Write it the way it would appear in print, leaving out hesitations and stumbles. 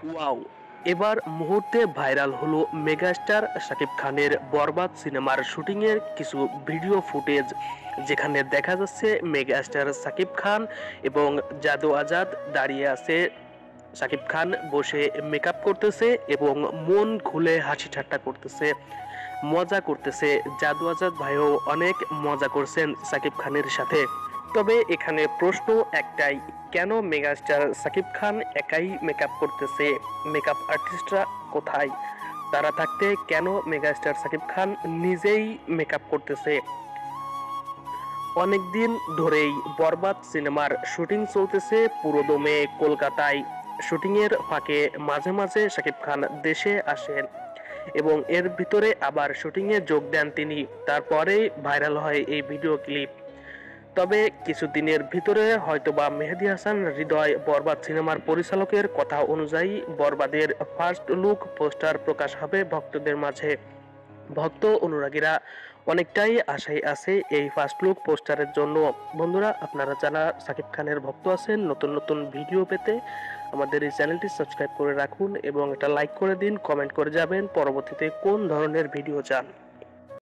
Wow! এবার মুহূর্তে viral হলো মেগাস্টার শাকিব খানের 'বরবাদ' সিনেমার শুটিংয়ের কিছু ভিডিও ফুটেজ, যেখানে দেখা যাচ্ছে মেগাস্টার শাকিব খান এবং জাদু আজাদ দাঁড়িয়ে আছে। শাকিব খান বসে মেকআপ করতেছে এবং মন খুলে হাসি ঠাট্টা করতেছে, মজা করতেছে। জাদু আজাদ ভাইও অনেক মজা করছেন শাকিব খানের সাথে। তবে এখানে প্রশ্ন একটাই, কেন মেগাস্টার শাকিব খান একাই মেকআপ করতেছে? মেকআপ আর্টিস্টরা কোথায়? তারা থাকতে কেন মেগাস্টার শাকিব খান নিজেই মেকআপ করতেছে? অনেকদিন ধরেই বরবাদ সিনেমার শুটিং চলতেছে পুরোদমে কলকাতায়। শুটিংয়ের ফাঁকে মাঝে মাঝে শাকিব খান দেশে আসেন এবং এর ভিতরে আবার শুটিংয়ে যোগ দেন তিনি। তারপরেই ভাইরাল হয় এই ভিডিও ক্লিপ। তবে কিছুদিনের ভিতরে হয়তোবা মেহেদী হাসান হৃদয় বরবাদ সিনেমার পরিচালকের কথা অনুযায়ী বরবাদের ফার্স্ট লুক পোস্টার প্রকাশ হবে ভক্তদের মাঝে। ভক্ত অনুরাগীরা অনেকটাই আশায় আছে এই ফার্স্ট লুক পোস্টারের জন্য। বন্ধুরা, আপনারা যারা শাকিব খানের ভক্ত আছেন, নতুন নতুন ভিডিও পেতে আমাদের এই চ্যানেলটি সাবস্ক্রাইব করে রাখুন এবং একটা লাইক করে দিন, কমেন্ট করে যাবেন পরবর্তীতে কোন ধরনের ভিডিও চান।